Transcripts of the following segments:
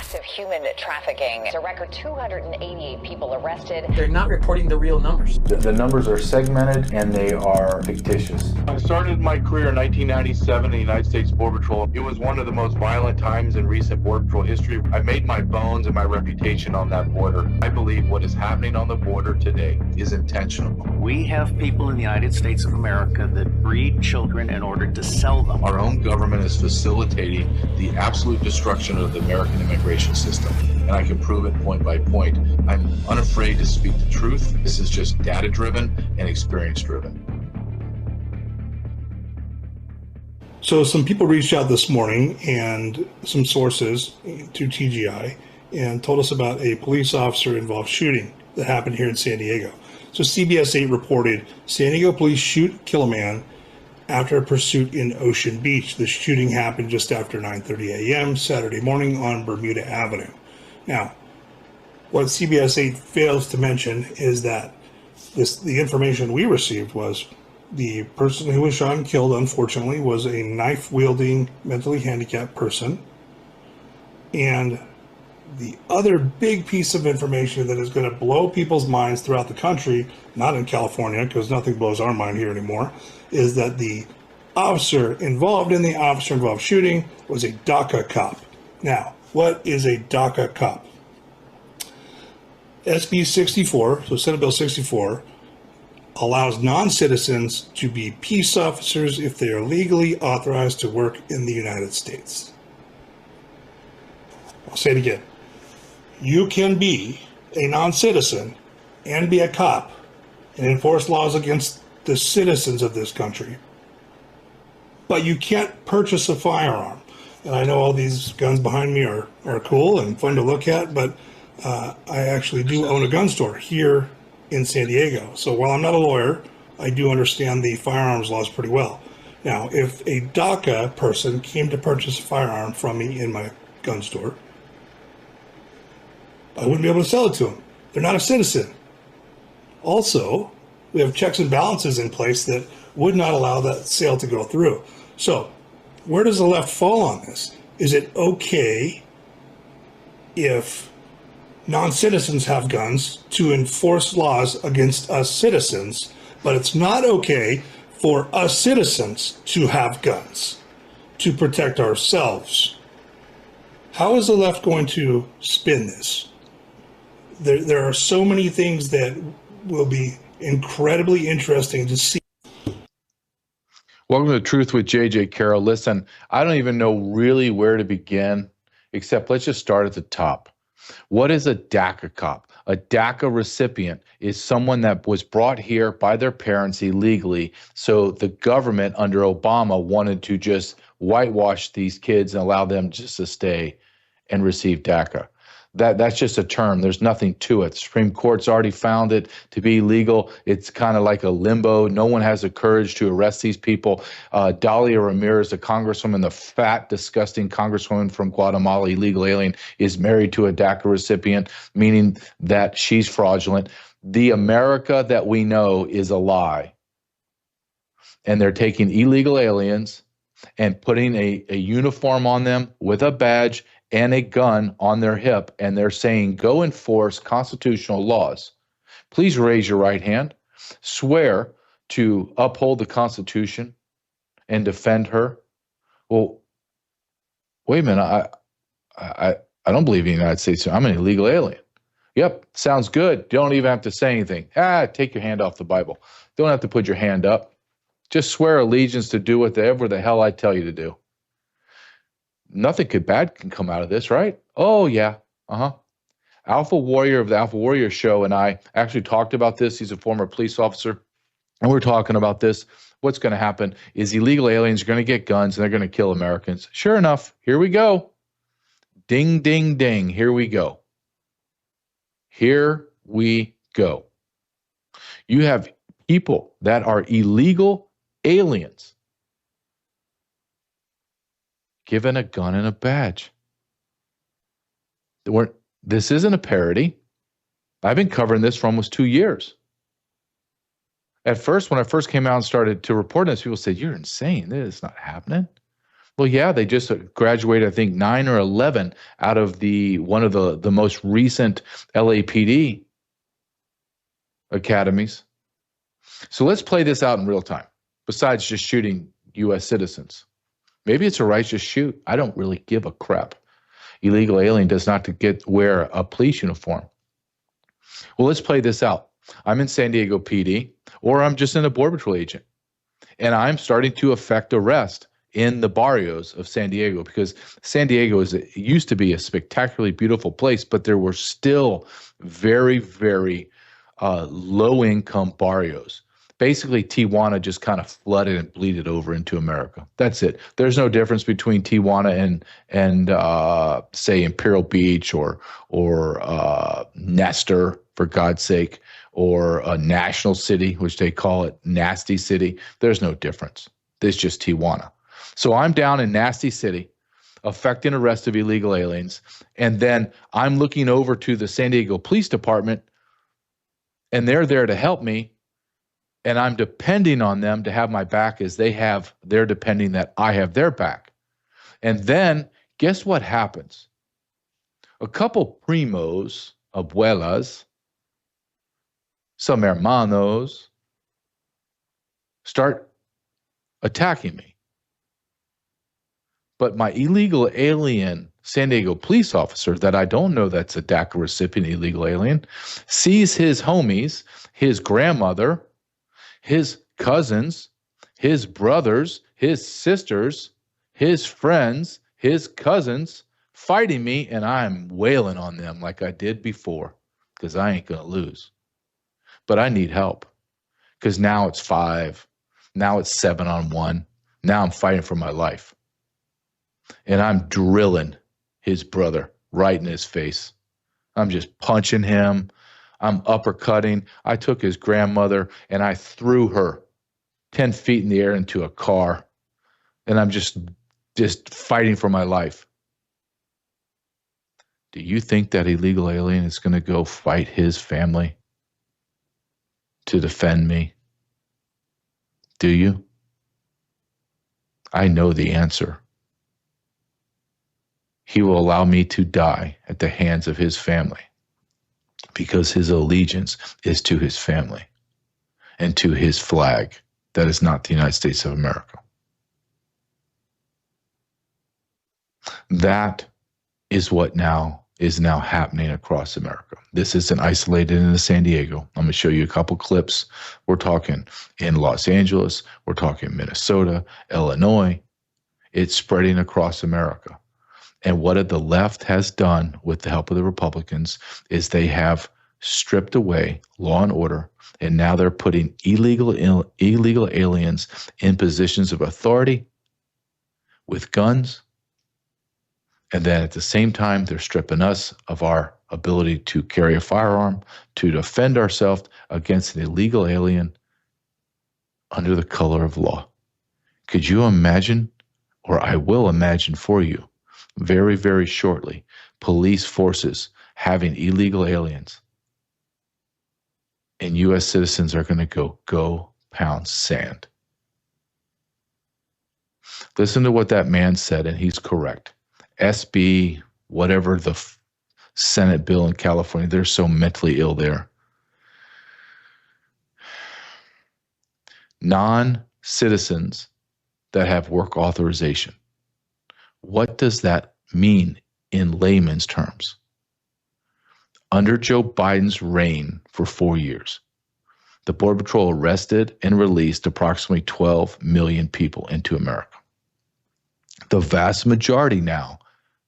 massive human trafficking. It's a record 288 people arrested. They're not reporting the real numbers. The numbers are segmented and they are fictitious. I started my career in 1997 in the United States Border Patrol. It was one of the most violent times in recent Border Patrol history. I made my bones and my reputation on that border. I believe what is happening on the border today is intentional. We have people in the United States of America that breed children in order to sell them. Our own government is facilitating the absolute destruction of the American immigration system, and I can prove it point by point. I'm unafraid to speak the truth. This is just data-driven and experience-driven. So some people reached out this morning and some sources to TGI and told us about a police officer involved shooting that happened here in San Diego. So CBS 8 reported San Diego police kill a man after a pursuit in Ocean Beach. The shooting happened just after 9:30 a.m. Saturday morning on Bermuda Avenue. Now, what CBS 8 fails to mention is that the information we received was the person who was shot and killed, unfortunately, was a knife-wielding, mentally handicapped person. And the other big piece of information that is going to blow people's minds throughout the country, not in California, because nothing blows our mind here anymore, is that the officer involved in the officer-involved shooting was a DACA cop. Now, what is a DACA cop? SB 64, so Senate Bill 64, allows non-citizens to be peace officers if they are legally authorized to work in the United States. I'll say it again. You can be a non-citizen and be a cop and enforce laws against the citizens of this country, but you can't purchase a firearm. And I know all these guns behind me are cool and fun to look at, but I actually do own a gun store here in San Diego. So while I'm not a lawyer, I do understand the firearms laws pretty well. Now, if a DACA person came to purchase a firearm from me in my gun store, I wouldn't be able to sell it to them. They're not a citizen. Also, we have checks and balances in place that would not allow that sale to go through. So, where does the left fall on this? Is it okay if non-citizens have guns to enforce laws against us citizens, but it's not okay for us citizens to have guns to protect ourselves? How is the left going to spin this? There are so many things that will be incredibly interesting to see. Welcome to Truth with JJ Carrell. Listen, I don't even know really where to begin, except let's just start at the top. What is a DACA cop? A DACA recipient is someone that was brought here by their parents illegally. So the government under Obama wanted to just whitewash these kids and allow them just to stay and receive DACA. That's just a term. There's nothing to it. The Supreme Court's already found it to be illegal. It's kind of like a limbo. No one has the courage to arrest these people. Dalia Ramirez, the congresswoman, the fat, disgusting congresswoman from Guatemala, illegal alien, is married to a DACA recipient, meaning that she's fraudulent. The America that we know is a lie. And they're taking illegal aliens and putting a uniform on them with a badge and a gun on their hip, and they're saying, go enforce constitutional laws. Please raise your right hand. Swear to uphold the Constitution and defend her. Well, wait a minute. I don't believe in the United States. I'm an illegal alien. Yep, sounds good. Don't even have to say anything. Take your hand off the Bible. Don't have to put your hand up. Just swear allegiance to do whatever the hell I tell you to do. Nothing bad can come out of this, right? Oh, yeah. Alpha Warrior of the Alpha Warrior show and I actually talked about this. He's a former police officer, and we're talking about this. What's going to happen is illegal aliens are going to get guns, and they're going to kill Americans. Sure enough, here we go. Ding, ding, ding. Here we go. Here we go. You have people that are illegal aliens given a gun and a badge. This isn't a parody. I've been covering this for almost 2 years. At first, when I first came out and started to report this, people said, you're insane. This is not happening. Well, yeah, they just graduated, I think, 9 or 11 out of one of the most recent LAPD academies. So let's play this out in real time. Besides just shooting U.S. citizens, maybe it's a right to shoot. I don't really give a crap. Illegal alien does not wear a police uniform. Well, let's play this out. I'm in San Diego PD, or I'm just an Border Patrol agent, and I'm starting to effect arrest in the barrios of San Diego, because San Diego used to be a spectacularly beautiful place, but there were still very, very low-income barrios. Basically, Tijuana just kind of flooded and bleeded over into America. That's it. There's no difference between Tijuana and say Imperial Beach or Nestor, for God's sake, or a National City, which they call it Nasty City. There's no difference. There's just Tijuana. So I'm down in Nasty City, effecting arrest of illegal aliens, and then I'm looking over to the San Diego Police Department, and they're there to help me, and I'm depending on them to have my back as they're depending that I have their back. And then guess what happens? A couple primos, abuelas, some hermanos start attacking me. But my illegal alien San Diego police officer, that I don't know that's a DACA recipient illegal alien, sees his homies, his grandmother, his cousins, his brothers, his sisters, his friends, his cousins fighting me, and I'm wailing on them like I did before, because I ain't going to lose. But I need help, because now it's 5. Now it's 7-on-1. Now I'm fighting for my life. And I'm drilling his brother right in his face. I'm just punching him. I'm uppercutting. I took his grandmother and I threw her 10 feet in the air into a car. And I'm just fighting for my life. Do you think that illegal alien is going to go fight his family to defend me? Do you? I know the answer. He will allow me to die at the hands of his family, because his allegiance is to his family and to his flag that is not the United States of America. That is what is now happening across America. This isn't isolated in San Diego. I'm going to show you a couple clips. We're talking in Los Angeles. We're talking Minnesota, Illinois. It's spreading across America. And what the left has done with the help of the Republicans is they have stripped away law and order, and now they're putting illegal aliens in positions of authority with guns. And then at the same time, they're stripping us of our ability to carry a firearm, to defend ourselves against an illegal alien under the color of law. Could you imagine, or I will imagine for you, very, very shortly, police forces having illegal aliens, and U.S. citizens are going to go pound sand. Listen to what that man said, and he's correct. SB, whatever the Senate bill in California, they're so mentally ill there. Non-citizens that have work authorization. What does that mean in layman's terms? Under Joe Biden's reign for 4 years, the Border Patrol arrested and released approximately 12 million people into America. The vast majority now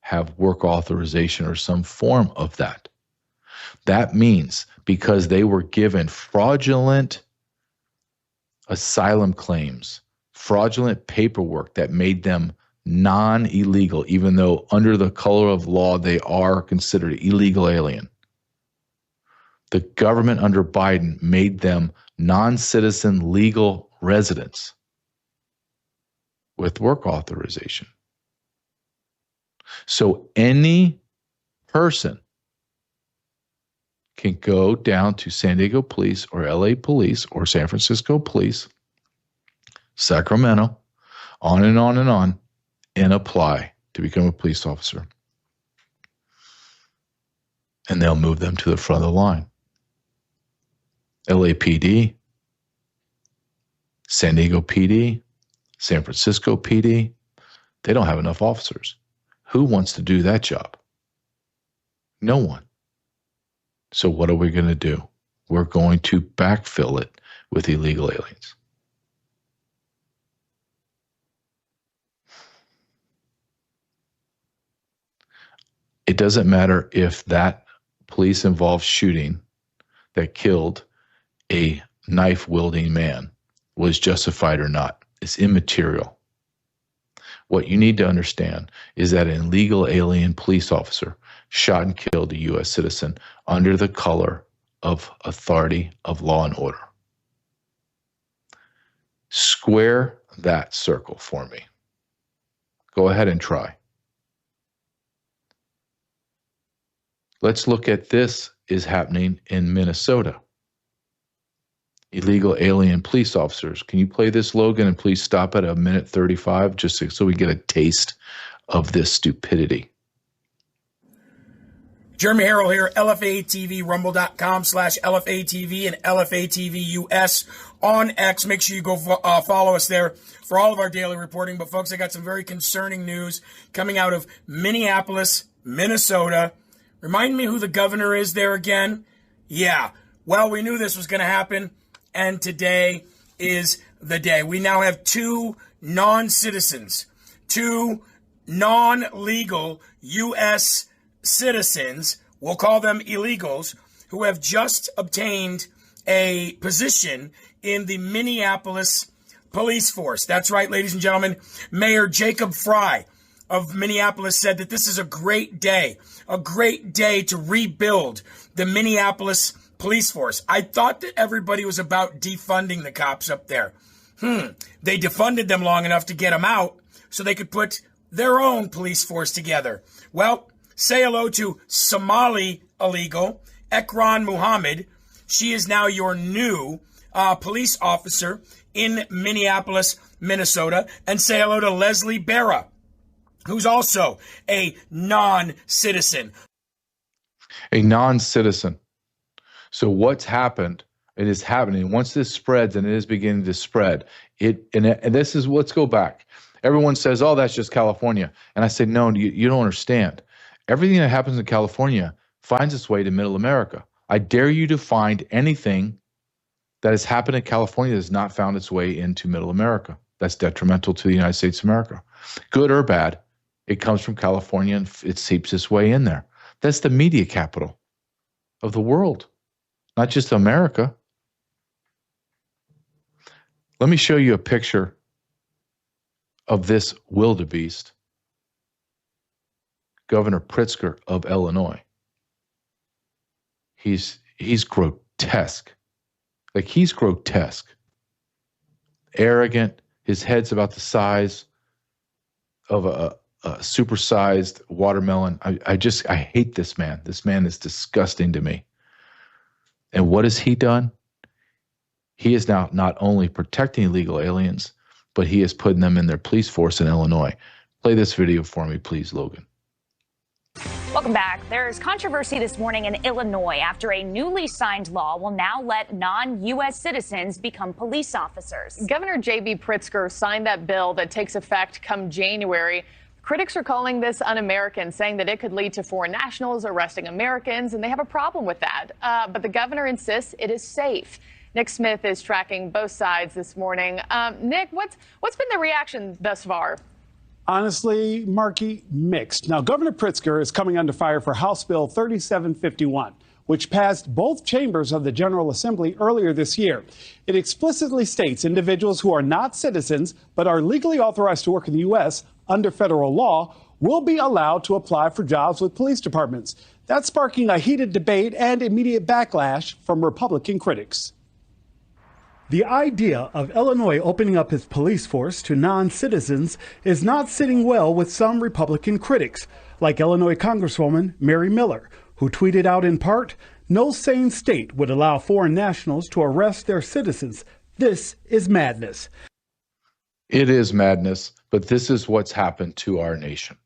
have work authorization or some form of that. That means because they were given fraudulent asylum claims, fraudulent paperwork that made them non-illegal, even though under the color of law they are considered illegal alien. The government under Biden made them non-citizen legal residents with work authorization. So any person can go down to San Diego Police or LA Police or San Francisco Police, Sacramento, on and on and on, and apply to become a police officer. And they'll move them to the front of the line. LAPD, San Diego PD, San Francisco PD, they don't have enough officers. Who wants to do that job? No one. So what are we going to do? We're going to backfill it with illegal aliens. It doesn't matter if that police-involved shooting that killed a knife-wielding man was justified or not. It's immaterial. What you need to understand is that an illegal alien police officer shot and killed a U.S. citizen under the color of authority of law and order. Square that circle for me. Go ahead and try. Let's look at this is happening in Minnesota. Illegal alien police officers. Can you play this, Logan, and please stop at 1:35 just so we get a taste of this stupidity. Jeremy Harrell here, LFA TV, rumble.com/LFATV and LFATV US on X. Make sure you go follow us there for all of our daily reporting. But folks, I got some very concerning news coming out of Minneapolis, Minnesota. Remind me who the governor is there again? Yeah, well, we knew this was going to happen, and today is the day. We now have two non-citizens, two non-legal U.S. citizens, we'll call them illegals, who have just obtained a position in the Minneapolis police force. That's right, ladies and gentlemen. Mayor Jacob Fry of Minneapolis said that this is a great day to rebuild the Minneapolis police force. I thought that everybody was about defunding the cops up there. They defunded them long enough to get them out so they could put their own police force together. Well, say hello to Somali illegal, Ekran Muhammad. She is now your new police officer in Minneapolis, Minnesota. And say hello to Leslie Barra, who's also a non-citizen. A non-citizen. So what's happened, it is happening. Once this spreads, and it is beginning to spread, and this is, let's go back. Everyone says, oh, that's just California. And I say, no, you don't understand. Everything that happens in California finds its way to middle America. I dare you to find anything that has happened in California that has not found its way into middle America. That's detrimental to the United States of America. Good or bad, it comes from California and it seeps its way in there. That's the media capital of the world, not just America. Let me show you a picture of this wildebeest, Governor Pritzker of Illinois. He's grotesque. Like, he's grotesque. Arrogant. His head's about the size of a supersized watermelon. I hate this man. This man is disgusting to me. And what has he done? He is now not only protecting illegal aliens, but he is putting them in their police force in Illinois. Play this video for me, please, Logan. Welcome back. There is controversy this morning in Illinois after a newly signed law will now let non-U.S. citizens become police officers. Governor J.B. Pritzker signed that bill that takes effect come January. Critics are calling this un-American, saying that it could lead to foreign nationals arresting Americans, and they have a problem with that. But the governor insists it is safe. Nick Smith is tracking both sides this morning. Nick, what's been the reaction thus far? Honestly, Marky, mixed. Now, Governor Pritzker is coming under fire for House Bill 3751, which passed both chambers of the General Assembly earlier this year. It explicitly states individuals who are not citizens but are legally authorized to work in the U.S. under federal law will be allowed to apply for jobs with police departments. That's sparking a heated debate and immediate backlash from Republican critics. The idea of Illinois opening up its police force to non-citizens is not sitting well with some Republican critics, like Illinois Congresswoman Mary Miller, who tweeted out in part, "No sane state would allow foreign nationals to arrest their citizens. This is madness." It is madness, but this is what's happened to our nation.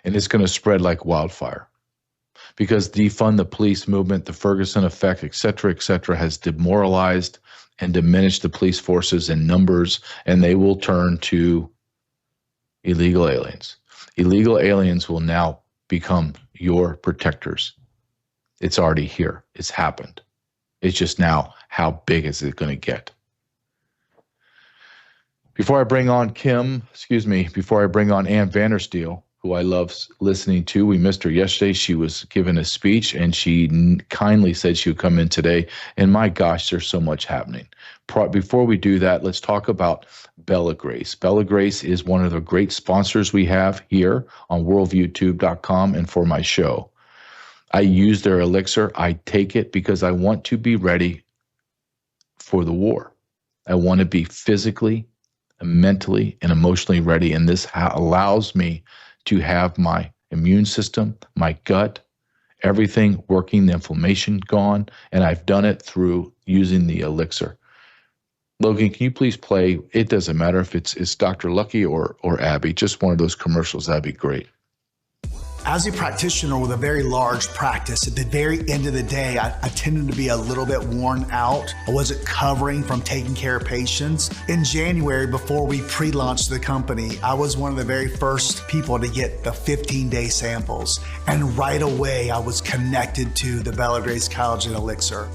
And it's going to spread like wildfire because defund the police movement, the Ferguson effect, et cetera, has demoralized and diminished the police forces in numbers, and they will turn to illegal aliens. Illegal aliens will now become your protectors. It's already here. It's happened. It's just now, how big is it going to get? Before I bring on Ann Vandersteel, who I love listening to, we missed her yesterday. She was giving a speech, and she kindly said she would come in today. And my gosh, there's so much happening. Before we do that, let's talk about Bella Grace. Bella Grace is one of the great sponsors we have here on worldviewtube.com and for my show. I use their elixir. I take it because I want to be ready for the war. I want to be physically, mentally, and emotionally ready. And this allows me to have my immune system, my gut, everything working, the inflammation gone. And I've done it through using the elixir. Logan, can you please play? It doesn't matter if it's Dr. Lucky or Abby, just one of those commercials. That'd be great. As a practitioner with a very large practice, at the very end of the day, I tended to be a little bit worn out. I wasn't covering from taking care of patients. In January, before we pre-launched the company, I was one of the very first people to get the 15-day samples. And right away, I was connected to the Bella Grace Collagen Elixir.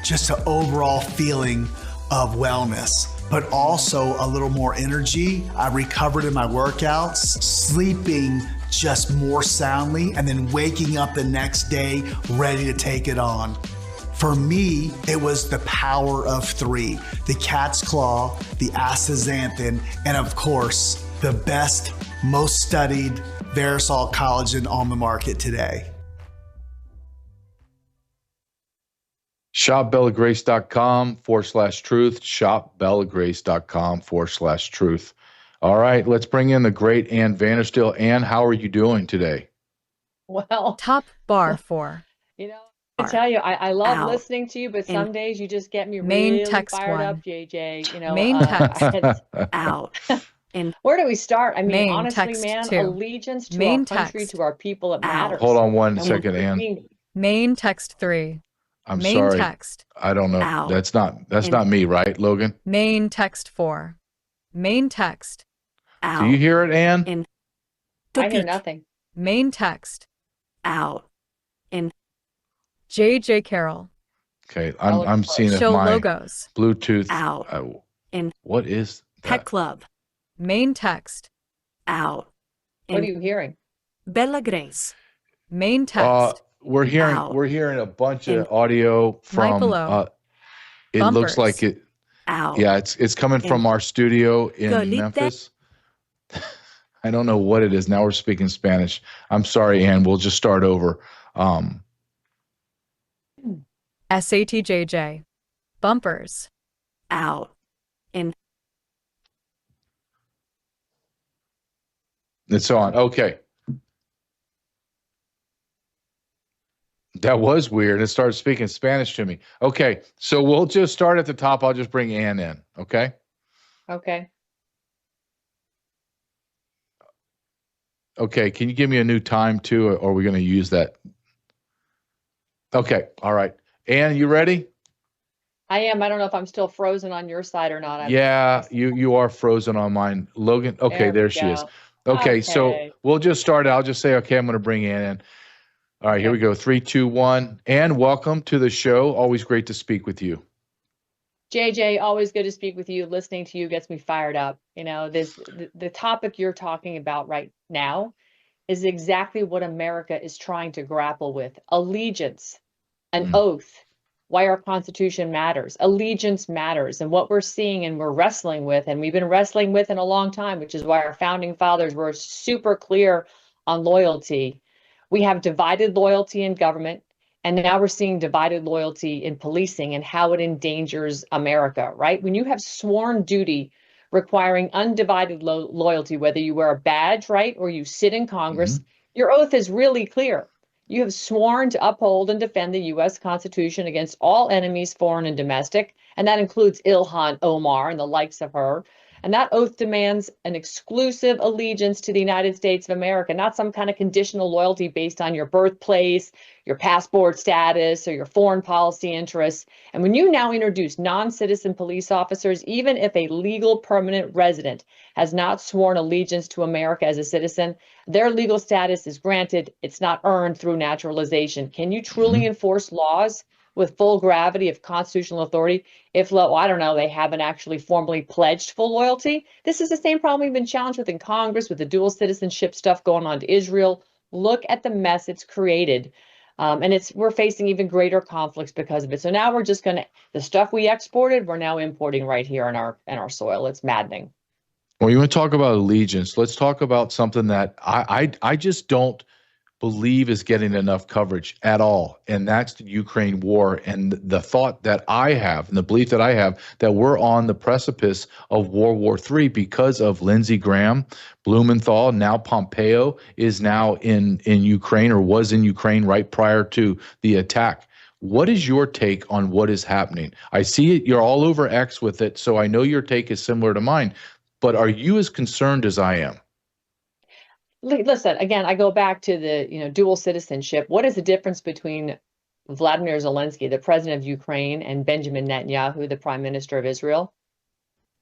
Just an overall feeling of wellness, but also a little more energy. I recovered in my workouts, sleeping just more soundly, and then waking up the next day ready to take it on. For me, it was the power of three: the cat's claw, the astaxanthin, and of course, the best, most studied Verisol collagen on the market today. ShopBellaGrace.com/truth. ShopBellaGrace.com/truth. All right, let's bring in the great Ann Vandersteel. Ann, how are you doing today? Well, top bar 4. You know, I tell you, I love listening to you, but some days you just get me really fired up, JJ. You know, text out. Where do we start? I mean, Main honestly, text man, 2. allegiance to Main our country, text to our people, it matters. Hold on one second, Ann. Main text 3. I'm Main sorry. text. I don't know. Out. That's not me, right, Logan? Main text 4. Main text. Out. Do you hear it, Ann? I hear nothing. Main text. Out. JJ Carrell. Okay, I'm seeing if Show my logos. Bluetooth. Out. What is that? Pet Club. Main text. Out. What are you hearing? Bella Grace. Main text. We're hearing a bunch of audio from. It Bumpers. looks like it. Out. Yeah, it's coming from our studio in Memphis. I don't know what it is. Now we're speaking Spanish. I'm sorry, Ann. We'll just start over. SATJJ. Bumpers. Out. It's on. Okay. That was weird. It started speaking Spanish to me. Okay, so we'll just start at the top. I'll just bring Ann in, okay? Okay. Okay, can you give me a new time too, or are we going to use that? Okay, all right. Ann, you ready? I am. I don't know if I'm still frozen on your side or not. You are frozen on mine. Logan, okay, there she is. Okay, so we'll just start. I'll just say, okay, I'm going to bring Ann in. All right, here we go. 3, 2, 1. Ann, welcome to the show. Always great to speak with you. JJ, always good to speak with you. Listening to you gets me fired up. You know, the topic you're talking about right now is exactly what America is trying to grapple with. Allegiance, an oath, why our Constitution matters. Allegiance matters. And what we're seeing and we're wrestling with, and we've been wrestling with in a long time, which is why our founding fathers were super clear on loyalty. We have divided loyalty in government, and now we're seeing divided loyalty in policing and how it endangers America, right? When you have sworn duty requiring undivided loyalty, whether you wear a badge, right, or you sit in Congress, your oath is really clear. You have sworn to uphold and defend the U.S. Constitution against all enemies, foreign and domestic, and that includes Ilhan Omar and the likes of her. And that oath demands an exclusive allegiance to the United States of America, not some kind of conditional loyalty based on your birthplace, your passport status, or your foreign policy interests. And when you now introduce non-citizen police officers, even if a legal permanent resident has not sworn allegiance to America as a citizen, their legal status is granted. It's not earned through naturalization. Can you truly enforce laws with full gravity of constitutional authority if, I don't know, they haven't actually formally pledged full loyalty? This is the same problem we've been challenged with in Congress with the dual citizenship stuff going on to Israel. Look at the mess it's created. And we're facing even greater conflicts because of it. So now we're just the stuff we exported, we're now importing right here in our soil. It's maddening. Well, you want to talk about allegiance? Let's talk about something that I just don't believe is getting enough coverage at all, and that's the Ukraine war. And the thought that I have, and the belief that I have, that we're on the precipice of World War III because of Lindsey Graham, Blumenthal, now Pompeo is now in Ukraine, or was in Ukraine right prior to the attack. What is your take on what is happening? I see it, you're all over X with it, so I know your take is similar to mine, but are you as concerned as I am? Listen, again, I go back to the dual citizenship. What is the difference between Vladimir Zelensky, the president of Ukraine, and Benjamin Netanyahu, the prime minister of Israel?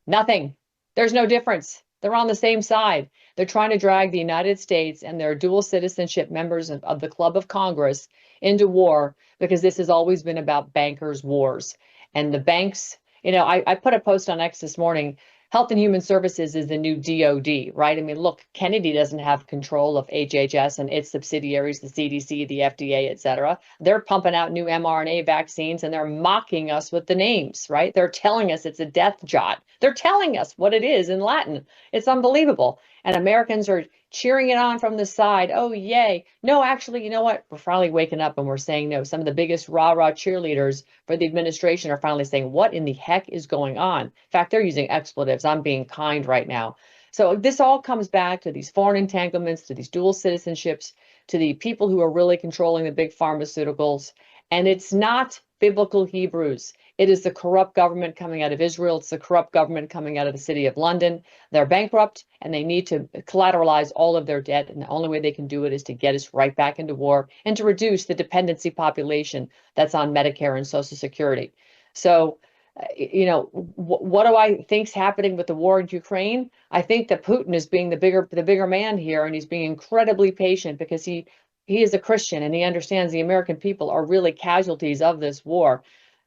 Nothing. There's no difference. They're on the same side. They're trying to drag the United States and their dual citizenship members of the Club of Congress into war because this has always been about bankers' wars. And the banks, I put a post on X this morning. Health and Human Services is the new DOD, right? I mean, look, Kennedy doesn't have control of HHS and its subsidiaries, the CDC, the FDA, et cetera. They're pumping out new mRNA vaccines and they're mocking us with the names, right? They're telling us it's a death jot. They're telling us what it is in Latin. It's unbelievable. And Americans are cheering it on from the side. Oh, yay. No, actually, you know what? We're finally waking up and we're saying no. Some of the biggest rah-rah cheerleaders for the administration are finally saying, what in the heck is going on? In fact, they're using expletives. I'm being kind right now. So this all comes back to these foreign entanglements, to these dual citizenships, to the people who are really controlling the big pharmaceuticals. And it's not biblical Hebrews. It is the corrupt government coming out of Israel. It's the corrupt government coming out of the city of London. They're bankrupt and they need to collateralize all of their debt. And the only way they can do it is to get us right back into war and to reduce the dependency population that's on Medicare and Social Security. So, what do I think's happening with the war in Ukraine? I think that Putin is being the bigger man here, and he's being incredibly patient because he is a Christian and he understands the American people are really casualties of this war.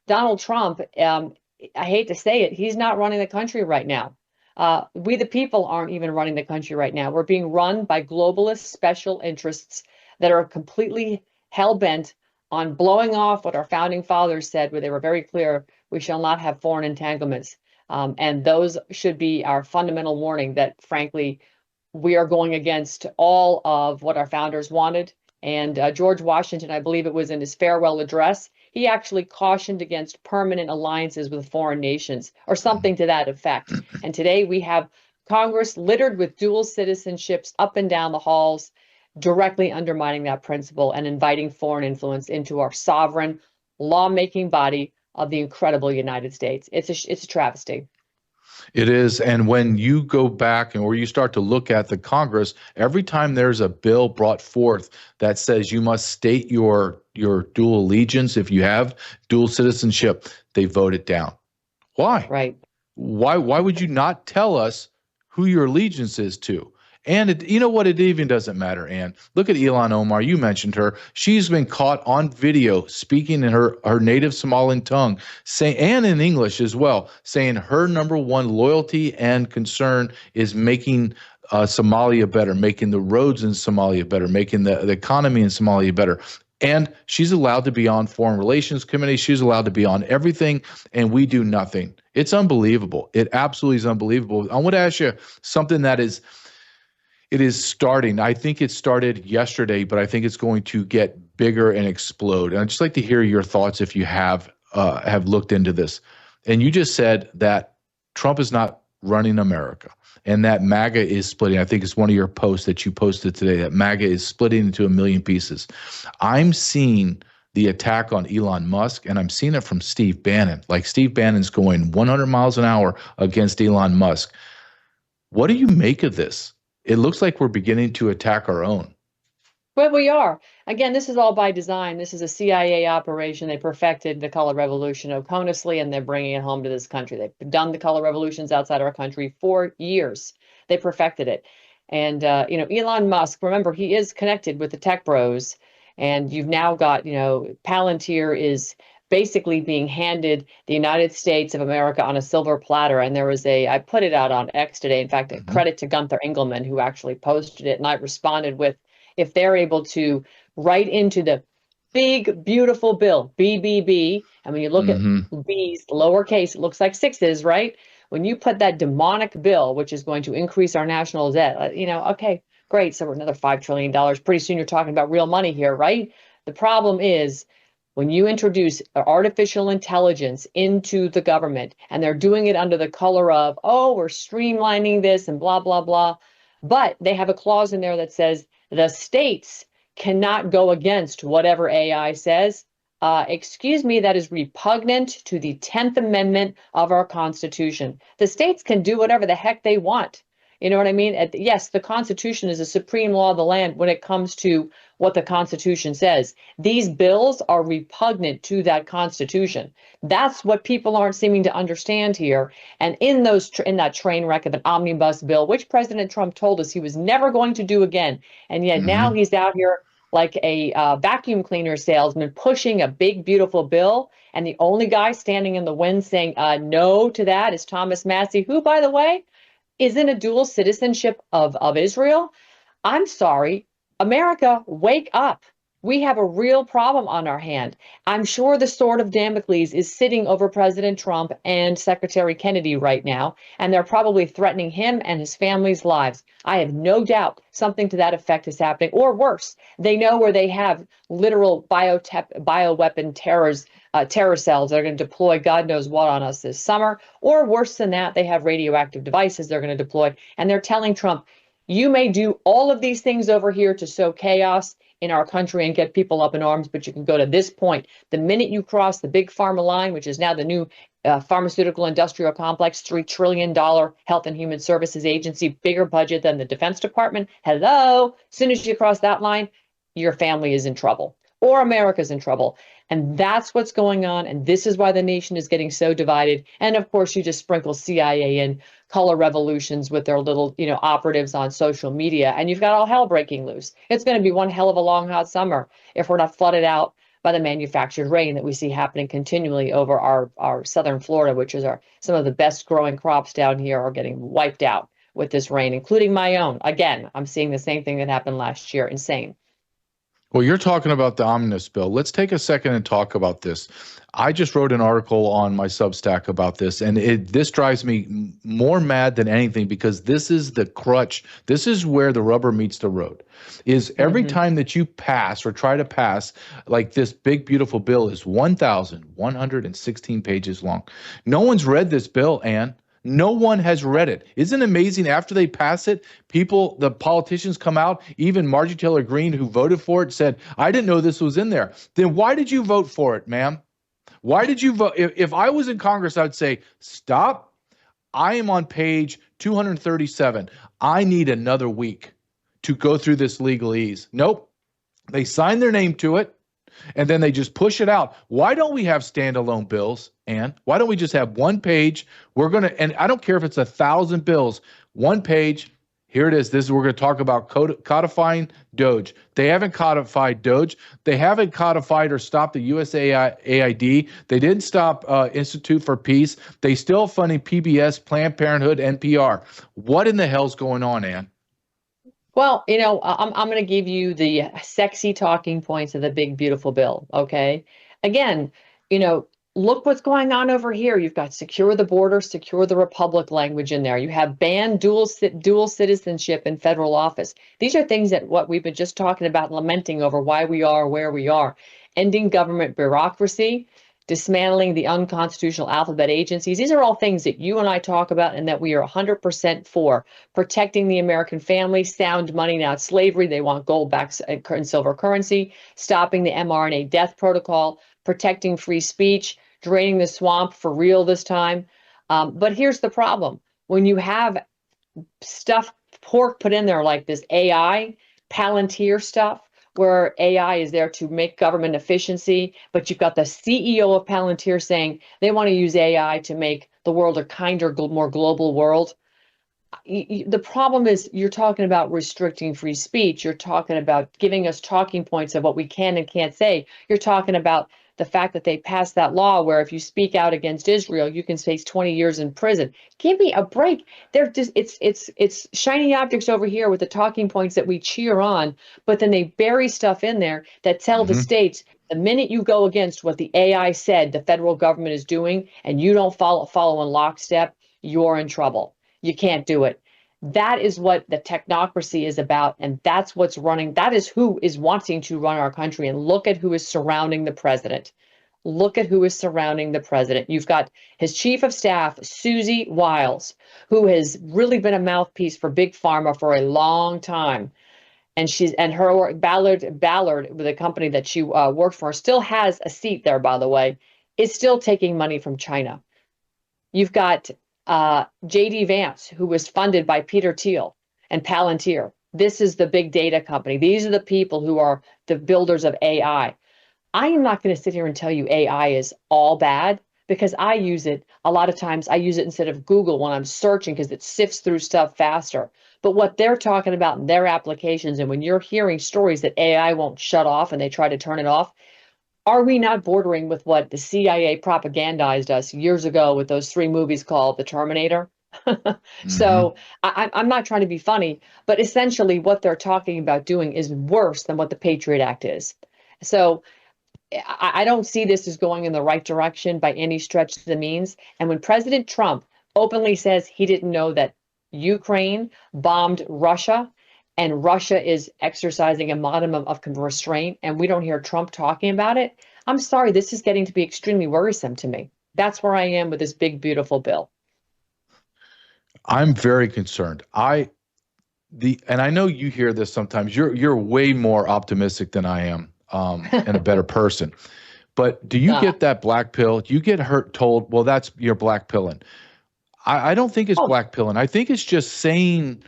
Donald Trump, I hate to say it, he's not running the country right now. We, the people, aren't even running the country right now. We're being run by globalist special interests that are completely hell-bent on blowing off what our founding fathers said, where they were very clear, we shall not have foreign entanglements. And those should be our fundamental warning that, frankly, we are going against all of what our founders wanted. And George Washington, I believe it was in his farewell address, he actually cautioned against permanent alliances with foreign nations or something to that effect. And today we have Congress littered with dual citizenships up and down the halls, directly undermining that principle and inviting foreign influence into our sovereign lawmaking body of the incredible United States. It's a travesty. It is. And when you go back or you start to look at the Congress, every time there's a bill brought forth that says you must state your dual allegiance, if you have dual citizenship, they vote it down. Why? Right. Why would you not tell us who your allegiance is to? And you know what? It even doesn't matter, Ann. Look at Ilhan Omar. You mentioned her. She's been caught on video speaking in her native Somalian tongue, and in English as well, saying her number one loyalty and concern is making Somalia better, making the roads in Somalia better, making the economy in Somalia better. And she's allowed to be on Foreign Relations Committee. She's allowed to be on everything, and we do nothing. It's unbelievable. It absolutely is unbelievable. I want to ask you something that is – it is starting. I think it started yesterday, but I think it's going to get bigger and explode. And I'd just like to hear your thoughts if you have looked into this. And you just said that Trump is not running America and that MAGA is splitting. I think it's one of your posts that you posted today, that MAGA is splitting into a million pieces. I'm seeing the attack on Elon Musk, and I'm seeing it from Steve Bannon. Like Steve Bannon's going 100 miles an hour against Elon Musk. What do you make of this? It looks like we're beginning to attack our own. Well, we are. Again, this is all by design. This is a CIA operation. They perfected the color revolution obconously, and they're bringing it home to this country. They've done the color revolutions outside our country for years. They perfected it. And, Elon Musk, remember, he is connected with the tech bros. And you've now got, Palantir is basically being handed the United States of America on a silver platter. And there was I put it out on X today. In fact, a credit to Gunther Engelman, who actually posted it. And I responded with, if they're able to write into the big, beautiful bill, BBB, and when you look at B's lowercase, it looks like sixes, right? When you put that demonic bill, which is going to increase our national debt, okay, great. So we're another $5 trillion. Pretty soon you're talking about real money here, right? The problem is when you introduce artificial intelligence into the government, and they're doing it under the color of, oh, we're streamlining this and blah, blah, blah. But they have a clause in there that says the states cannot go against whatever AI says. Excuse me, that is repugnant to the 10th Amendment of our Constitution. The states can do whatever the heck they want. You know what I mean? Yes, the Constitution is the supreme law of the land when it comes to what the Constitution says. These bills are repugnant to that Constitution. That's what people aren't seeming to understand here. And in that train wreck of an omnibus bill, which President Trump told us he was never going to do again, and yet now he's out here like a vacuum cleaner salesman pushing a big, beautiful bill. And the only guy standing in the wind saying no to that is Thomas Massie, who, by the way, is in a dual citizenship of Israel. I'm sorry, America, wake up. We have a real problem on our hand. I'm sure the sword of Damocles is sitting over President Trump and Secretary Kennedy right now, and they're probably threatening him and his family's lives. I have no doubt something to that effect is happening, or worse, they know where they have literal bioweapon terror cells that are going to deploy God knows what on us this summer, or worse than that, they have radioactive devices they're going to deploy, and they're telling Trump, you may do all of these things over here to sow chaos in our country and get people up in arms, but you can go to this point. The minute you cross the big pharma line, which is now the new pharmaceutical industrial complex, $3 trillion Health and Human Services Agency, bigger budget than the Defense Department. Hello. As soon as you cross that line, your family is in trouble, or America's in trouble. And that's what's going on. And this is why the nation is getting so divided. And of course, you just sprinkle CIA in color revolutions with their little, operatives on social media. And you've got all hell breaking loose. It's going to be one hell of a long, hot summer if we're not flooded out by the manufactured rain that we see happening continually over our southern Florida, which is some of the best growing crops down here are getting wiped out with this rain, including my own. Again, I'm seeing the same thing that happened last year. Insane. Well, you're talking about the omnibus bill. Let's take a second and talk about this. I just wrote an article on my Substack about this, and this drives me more mad than anything because this is the crutch. This is where the rubber meets the road. Is every time that you pass or try to pass, like this big, beautiful bill is 1,116 pages long. No one's read this bill, Ann. No one has read it. Isn't it amazing? After they pass it, the politicians come out, even Marjorie Taylor Greene, who voted for it, said, I didn't know this was in there. Then why did you vote for it, ma'am? Why did you vote? If I was in Congress, I'd say, stop. I am on page 237. I need another week to go through this legalese. Nope. They sign their name to it. And then they just push it out. Why don't we have standalone bills, Ann? Why don't we just have one page? And I don't care if it's 1,000 bills, one page. Here it is. We're going to talk about codifying Doge. They haven't codified Doge. They haven't codified or stopped the USAID. They didn't stop Institute for Peace. They still funding PBS, Planned Parenthood, NPR. What in the hell's going on, Ann? Well, I'm going to give you the sexy talking points of the big, beautiful bill. Okay. Again, look what's going on over here. You've got secure the border, secure the republic language in there. You have banned dual citizenship in federal office. These are things that what we've been just talking about, lamenting over why we are where we are. Ending government bureaucracy, dismantling the unconstitutional alphabet agencies. These are all things that you and I talk about and that we are 100% for. Protecting the American family, sound money, not slavery. They want gold backed and silver currency. Stopping the mRNA death protocol. Protecting free speech. Draining the swamp for real this time. But here's the problem. When you have stuff, pork put in there like this AI, Palantir stuff, where AI is there to make government efficiency, but you've got the CEO of Palantir saying they want to use AI to make the world a kinder, more global world. The problem is you're talking about restricting free speech. You're talking about giving us talking points of what we can and can't say. You're talking about the fact that they passed that law where if you speak out against Israel, you can face 20 years in prison. Give me a break. They're just it's shiny objects over here with the talking points that we cheer on, but then they bury stuff in there that tell the states the minute you go against what the AI said the federal government is doing and you don't follow in lockstep, you're in trouble. You can't do it. That is what the technocracy is about, and that's what's running. That is who is wanting to run our country. And look at who is surrounding the president. Look at who is surrounding the president. You've got his chief of staff, Susie Wiles, who has really been a mouthpiece for Big Pharma for a long time. And her Ballard, the company that she worked for, still has a seat there, by the way, is still taking money from China. You've got J.D. Vance, who was funded by Peter Thiel and Palantir. This is the big data company. These are the people who are the builders of AI. I am not going to sit here and tell you AI is all bad because I use it. A lot of times I use it instead of Google when I'm searching because it sifts through stuff faster. But what they're talking about in their applications, and when you're hearing stories that AI won't shut off and they try to turn it off, are we not bordering with what the CIA propagandized us years ago with those 3 movies called The Terminator? So I'm not trying to be funny, but essentially what they're talking about doing is worse than what the Patriot Act is. So I don't see this as going in the right direction by any stretch of the means. And when President Trump openly says he didn't know that Ukraine bombed Russia, and Russia is exercising a minimum of restraint, and we don't hear Trump talking about it, I'm sorry, this is getting to be extremely worrisome to me. That's where I am with this big, beautiful bill. I'm very concerned. And I know you hear this sometimes. You're way more optimistic than I am, and a better person. But do you get that black pill? You get told, well, that's your black pilling. I don't think it's black pilling. I think it's just saying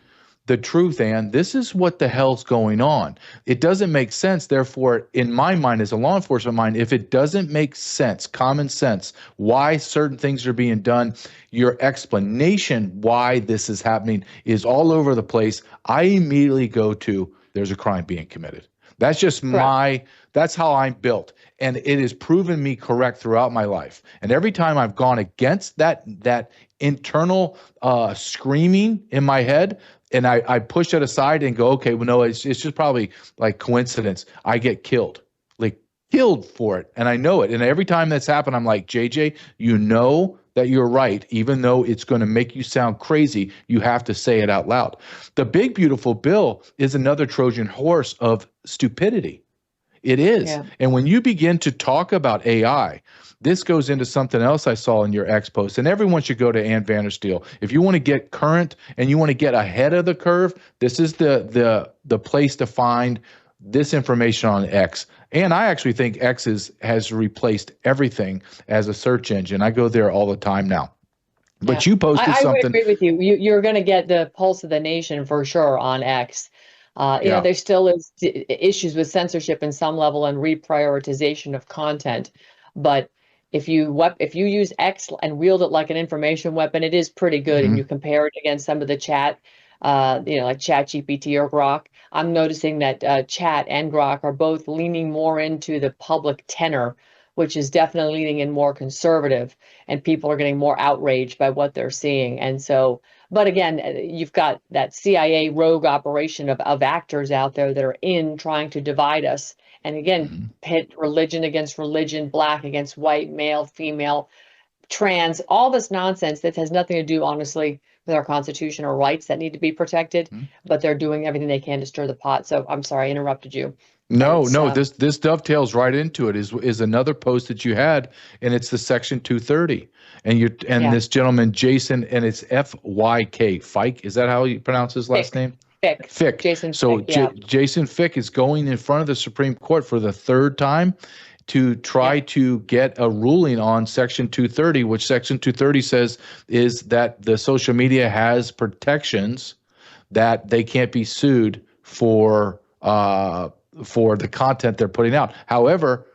the truth, and this is what the hell's going on. It doesn't make sense. Therefore, in my mind, as a law enforcement mind, if it doesn't make sense, common sense, why certain things are being done, your explanation why this is happening is all over the place, I immediately go to, there's a crime being committed. That's just that's how I'm built. And it has proven me correct throughout my life. And every time I've gone against that internal screaming in my head, and I push it aside and go, okay, well, no, it's just probably like coincidence. I get killed for it. And I know it. And every time that's happened, I'm like, JJ, you know that you're right. Even though it's going to make you sound crazy, you have to say it out loud. The big, beautiful bill is another Trojan horse of stupidity. It is. Yeah. And when you begin to talk about AI, this goes into something else I saw in your X post, and everyone should go to Ann Vandersteel. If you want to get current and you want to get ahead of the curve, this is the place to find this information on X. And I actually think X has replaced everything as a search engine. I go there all the time now. But you posted something. I would agree with you. You're going to get the pulse of the nation for sure on X. You know, there still is issues with censorship in some level and reprioritization of content, but if you use X and wield it like an information weapon, it is pretty good. And you compare it against some of the chat, like ChatGPT or Grok. I'm noticing that Chat and Grok are both leaning more into the public tenor, which is definitely leaning in more conservative, and people are getting more outraged by what they're seeing. And so, but again, you've got that CIA rogue operation of actors out there that are trying to divide us. And again, pit religion against religion, black against white, male, female, trans, all this nonsense that has nothing to do, honestly, with our constitutional rights that need to be protected. But they're doing everything they can to stir the pot. So I'm sorry, I interrupted you. No, this dovetails right into it. Is another post that you had, and it's the Section 230, and this gentleman Jason, and it's Fyk. Fyk, is that how you pronounce his last name? Fick. Jason so Fick, Jason Fick is going in front of the Supreme Court for the 3rd time, to try to get a ruling on Section 230, which Section 230 says is that the social media has protections that they can't be sued for the content they're putting out. However,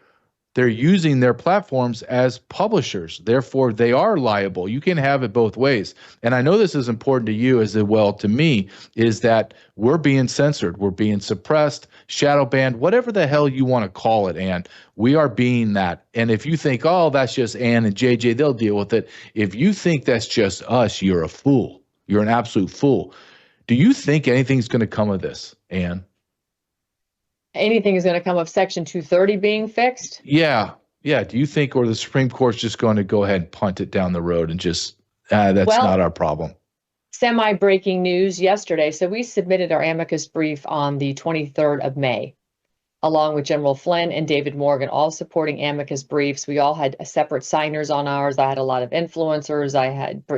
they're using their platforms as publishers. Therefore, they are liable. You can have it both ways. And I know this is important to you as well to me, is that we're being censored. We're being suppressed, shadow banned, whatever the hell you want to call it, Ann. We are being that. And if you think, oh, that's just Ann and JJ, they'll deal with it. If you think that's just us, you're a fool. You're an absolute fool. Do you think anything's going to come of this, Ann? Anything is going to come of Section 230 being fixed? Yeah. Do you think, or the Supreme Court's just going to go ahead and punt it down the road and just, that's not our problem? Semi-breaking news yesterday. So we submitted our amicus brief on the 23rd of May, along with General Flynn and David Morgan, all supporting amicus briefs. We all had separate signers on ours. I had a lot of influencers.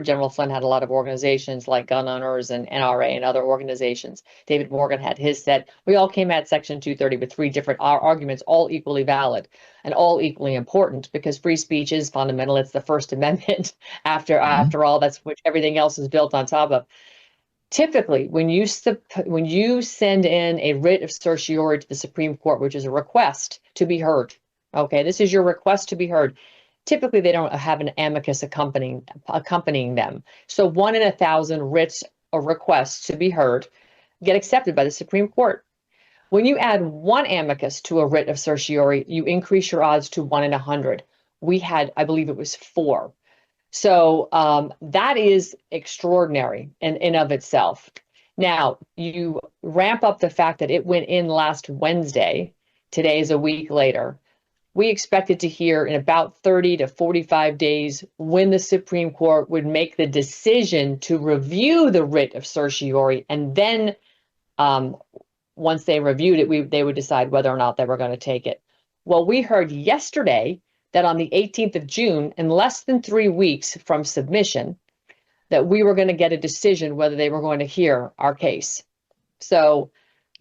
General Flynn had a lot of organizations like gun owners and NRA and other organizations. David Morgan had his set. We all came at Section 230 with three different arguments, all equally valid and all equally important, because free speech is fundamental. It's the First Amendment. After all, that's what everything else is built on top of. Typically, when you send in a writ of certiorari to the Supreme Court, which is a request to be heard, okay, this is your request to be heard. Typically, they don't have an amicus accompanying them. So 1 in 1,000 writs or requests to be heard get accepted by the Supreme Court. When you add one amicus to a writ of certiorari, you increase your odds to 1 in 100. We had, I believe it was 4. So that is extraordinary in of itself. Now, you ramp up the fact that it went in last Wednesday. Today is a week later. We expected to hear in about 30 to 45 days when the Supreme Court would make the decision to review the writ of certiorari. And then once they reviewed it, they would decide whether or not they were going to take it. Well, we heard yesterday that on the 18th of June, in less than 3 weeks from submission, that we were going to get a decision whether they were going to hear our case. So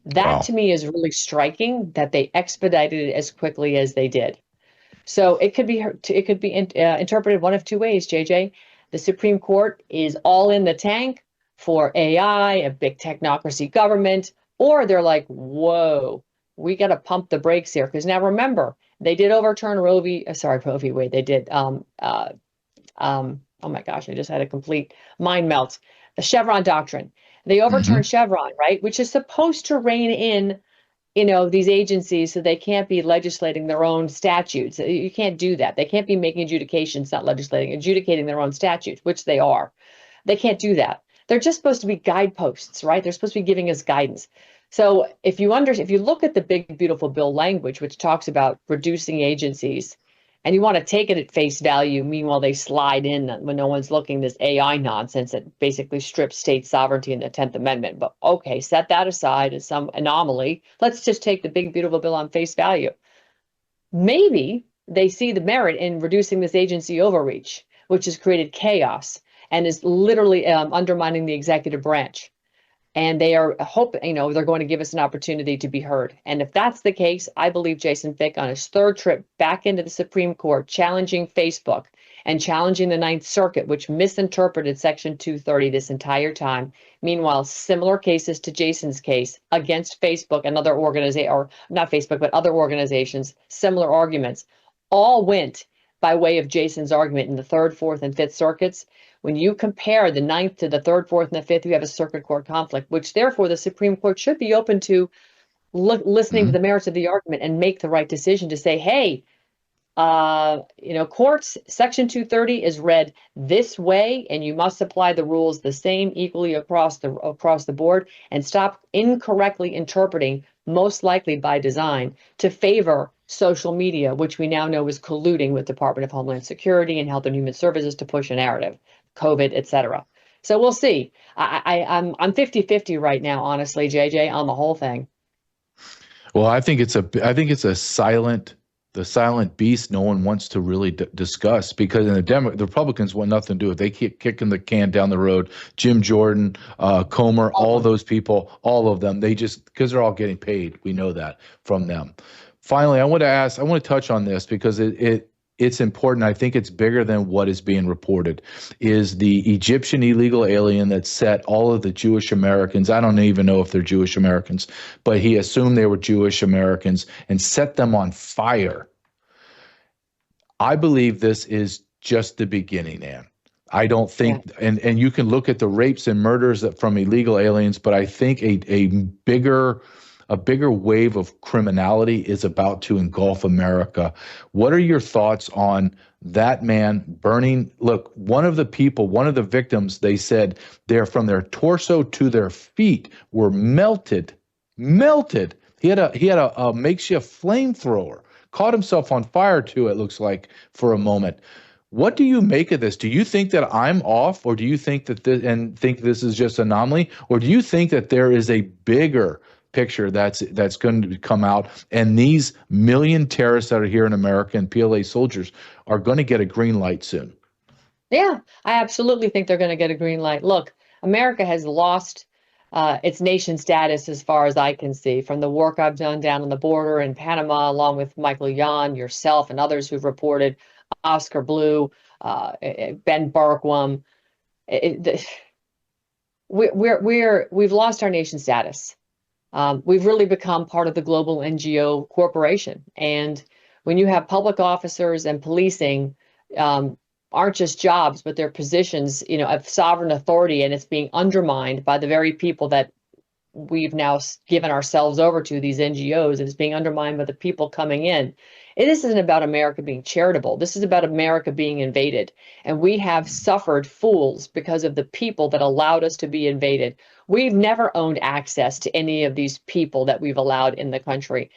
that to me is really striking, that they expedited it as quickly as they did. So it could be interpreted one of two ways, JJ. The Supreme Court is all in the tank for AI, a big technocracy government, or they're like, whoa, we got to pump the brakes here. Because now remember, they did overturn Roe v. Wade. They did, oh my gosh, I just had a complete mind melt. The Chevron doctrine. They overturned Chevron, right? Which is supposed to rein in, these agencies so they can't be legislating their own statutes. You can't do that. They can't be making adjudications, not legislating, adjudicating their own statutes, which they are. They can't do that. They're just supposed to be guideposts, right? They're supposed to be giving us guidance. So if you look at the big, beautiful bill language, which talks about reducing agencies, and you want to take it at face value, meanwhile they slide in when no one's looking, this AI nonsense that basically strips state sovereignty in the 10th Amendment. But okay, set that aside as some anomaly. Let's just take the big, beautiful bill on face value. Maybe they see the merit in reducing this agency overreach, which has created chaos and is literally undermining the executive branch. And they are hoping, they're going to give us an opportunity to be heard. And if that's the case, I believe Jason Fick on his third trip back into the Supreme Court, challenging Facebook and challenging the Ninth Circuit, which misinterpreted Section 230 this entire time. Meanwhile, similar cases to Jason's case against Facebook and other organizations, or not Facebook, but other organizations, similar arguments, all went by way of Jason's argument in the Third, Fourth, and Fifth Circuits. When you compare the Ninth to the Third, Fourth, and the Fifth, you have a circuit court conflict, which therefore the Supreme Court should be open to listening to the merits of the argument and make the right decision to say, hey, courts, Section 230 is read this way, and you must apply the rules the same equally across the board, and stop incorrectly interpreting, most likely by design, to favor social media, which we now know is colluding with Department of Homeland Security and Health and Human Services to push a narrative, COVID, etc. So we'll see. I'm 50-50 right now, honestly, JJ, on the whole thing. Well, I think it's a silent beast no one wants to really discuss, because the Republicans want nothing to do with it. They keep kicking the can down the road. Jim Jordan, Comer, all those people, all of them, they just, because they're all getting paid. We know that from them. Finally, I want to touch on this because it's important. I think it's bigger than what is being reported. Is the Egyptian illegal alien that set all of the Jewish Americans, I don't even know if they're Jewish Americans, but he assumed they were Jewish Americans and set them on fire. I believe this is just the beginning, Ann. I don't think, and you can look at the rapes and murders from illegal aliens, but I think a bigger wave of criminality is about to engulf America. What are your thoughts on that man burning? Look, one of the victims, they said they're from their torso to their feet were melted. He had a makeshift flamethrower, caught himself on fire too, it looks like, for a moment. What do you make of this? Do you think that I'm off, or do you think that this is just an anomaly, or do you think that there is a bigger picture that's going to come out, and these million terrorists that are here in America and PLA soldiers are going to get a green light soon? Yeah, I absolutely think they're going to get a green light. Look, America has lost its nation status as far as I can see from the work I've done down on the border in Panama, along with Michael Yon, yourself, and others who've reported, Oscar Blue, Ben Barkwam. We've lost our nation status. We've really become part of the global NGO corporation. And when you have public officers and policing aren't just jobs, but they're positions, of sovereign authority, and it's being undermined by the very people that we've now given ourselves over to, these NGOs, and it's being undermined by the people coming in. This isn't about America being charitable. This is about America being invaded. And we have suffered fools because of the people that allowed us to be invaded. We've never owned access to any of these people that we've allowed in the country.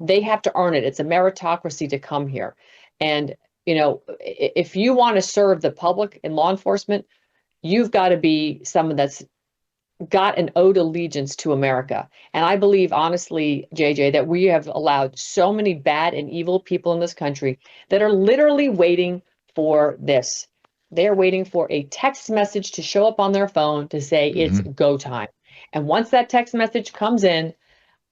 They have to earn it. It's a meritocracy to come here. And, if you want to serve the public in law enforcement, you've got to be someone that's got an owed allegiance to America. And I believe, honestly, JJ, that we have allowed so many bad and evil people in this country that are literally waiting for this. They're waiting for a text message to show up on their phone to say it's go time. And once that text message comes in,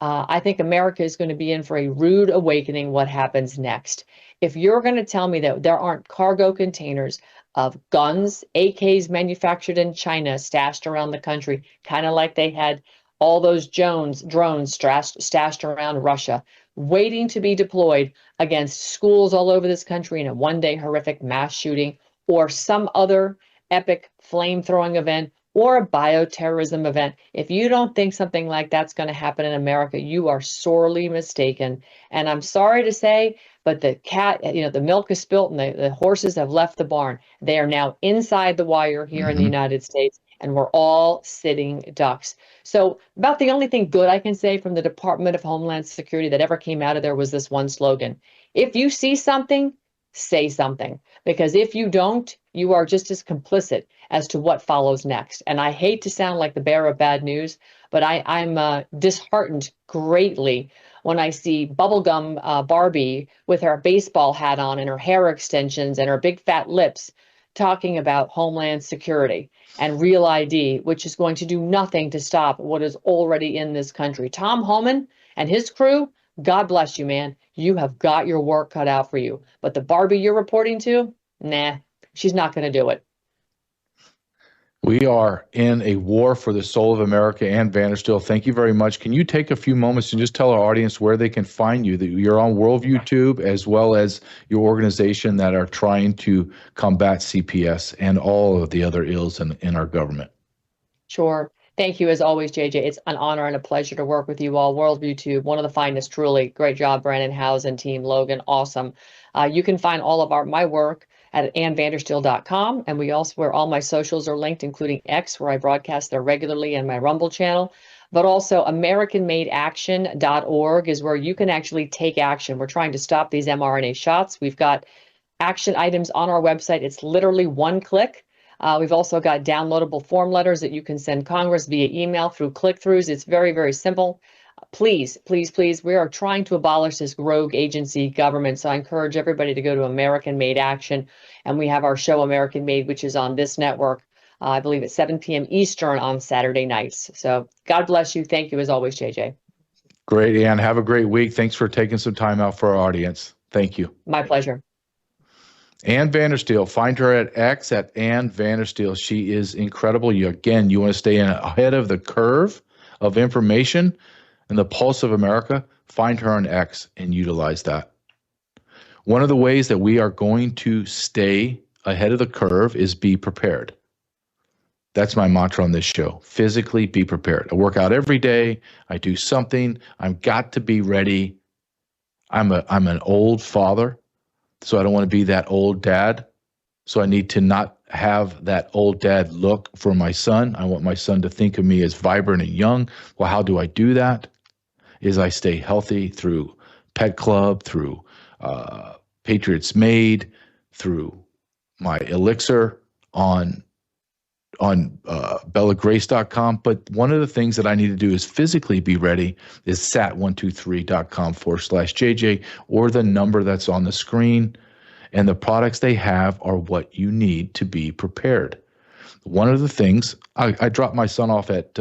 I think America is going to be in for a rude awakening what happens next. If you're going to tell me that there aren't cargo containers of guns, AKs manufactured in China, stashed around the country, kind of like they had all those drones stashed around Russia, waiting to be deployed against schools all over this country in a one-day horrific mass shooting, or some other epic flame-throwing event, or a bioterrorism event. If you don't think something like that's going to happen in America, you are sorely mistaken. And I'm sorry to say, but the milk is spilt and the horses have left the barn. They are now inside the wire here in the United States, and we're all sitting ducks. So about the only thing good I can say from the Department of Homeland Security that ever came out of there was this one slogan: if you see something, say something. Because if you don't, you are just as complicit as to what follows next. And I hate to sound like the bearer of bad news, but I'm disheartened greatly when I see bubblegum Barbie with her baseball hat on and her hair extensions and her big fat lips talking about Homeland Security and Real ID, which is going to do nothing to stop what is already in this country. Tom Homan and his crew, God bless you, man. You have got your work cut out for you. But the Barbie you're reporting to, nah, she's not going to do it. We are in a war for the soul of America. Ann Vanderstiel, thank you very much. Can you take a few moments and just tell our audience where they can find you? That you're on Worldview Tube, as well as your organization that are trying to combat CPS and all of the other ills in our government. Sure. Thank you, as always, JJ. It's an honor and a pleasure to work with you all. Worldview Tube, one of the finest, truly. Great job, Brandon Howes and team. Logan, awesome. You can find all of my work at annvanderstiel.com, and where all my socials are linked, including X, where I broadcast there regularly, and my Rumble channel. But also AmericanMadeAction.org is where you can actually take action. We're trying to stop these mRNA shots. We've got action items on our website. It's literally one click. We've also got downloadable form letters that you can send Congress via email through click-throughs. It's very, very simple. Please, please, please, we are trying to abolish this rogue agency government. So I encourage everybody to go to American Made Action. And we have our show American Made, which is on this network, I believe at 7 p.m. Eastern on Saturday nights. So God bless you. Thank you as always, JJ. Great, Ann. Have a great week. Thanks for taking some time out for our audience. Thank you. My pleasure. Ann Vandersteel. Find her at X at Ann Vandersteel. She is incredible. You want to stay ahead of the curve of information and the pulse of America. Find her on X and utilize that. One of the ways that we are going to stay ahead of the curve is be prepared. That's my mantra on this show. Physically be prepared. I work out every day. I do something. I've got to be ready. I'm an old father, so I don't want to be that old dad. So I need to not have that old dad look for my son. I want my son to think of me as vibrant and young. Well, how do I do that? Is I stay healthy through Pet Club, through Patriots Made, through my elixir on bellagrace.com. But one of the things that I need to do is physically be ready is sat123.com/JJ or the number that's on the screen. And the products they have are what you need to be prepared. One of the things, I dropped my son off at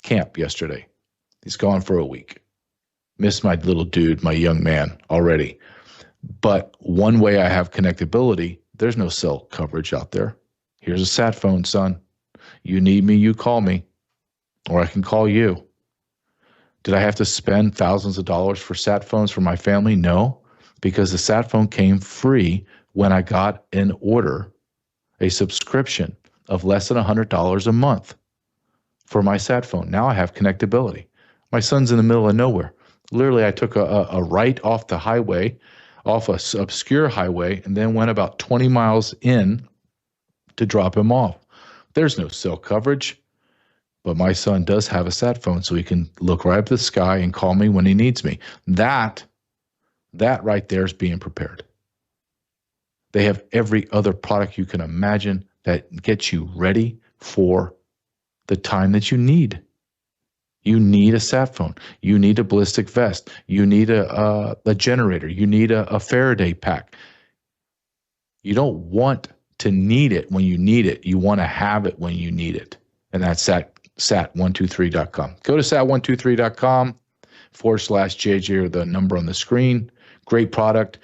camp yesterday. He's gone for a week. Miss my little dude, my young man already. But one way I have connectability, there's no cell coverage out there. Here's a sat phone, son. You need me, you call me, or I can call you. Did I have to spend thousands of dollars for sat phones for my family? No, because the sat phone came free when I got an order, a subscription of less than $100 a month for my sat phone. Now I have connectability. My son's in the middle of nowhere. Literally, I took a right off the highway, off a obscure highway, and then went about 20 miles in to drop him off. There's no cell coverage, but my son does have a sat phone, so he can look right up the sky and call me when he needs me. That right there is being prepared. They have every other product you can imagine that gets you ready for the time that you need. You need a sat phone. You need a ballistic vest. You need a generator. You need a Faraday pack. You don't want to need it when you need it. You want to have it when you need it. And that's sat123.com. Go to sat123.com/JJ or the number on the screen. Great product.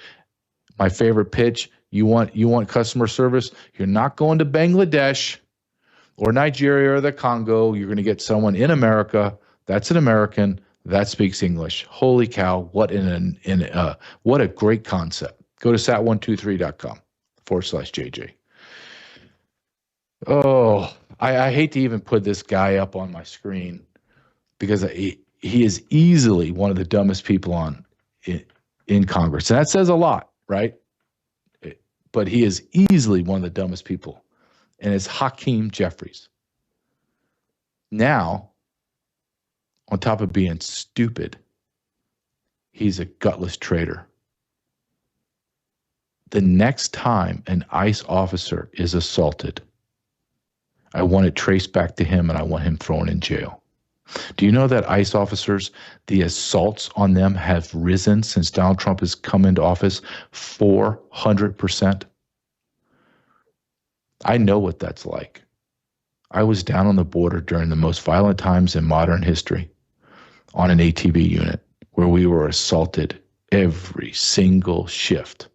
My favorite pitch. You want customer service. You're not going to Bangladesh or Nigeria or the Congo. You're going to get someone in America. That's an American that speaks English. Holy cow. What a great concept. Go to sat123.com/JJ. Oh, I hate to even put this guy up on my screen because he is easily one of the dumbest people in Congress. And that says a lot, right? But he is easily one of the dumbest people. And it's Hakeem Jeffries. Now, on top of being stupid, he's a gutless traitor. The next time an ICE officer is assaulted, I want it traced back to him and I want him thrown in jail. Do you know that ICE officers, the assaults on them have risen since Donald Trump has come into office 400%? I know what that's like. I was down on the border during the most violent times in modern history on an ATV unit where we were assaulted every single shift,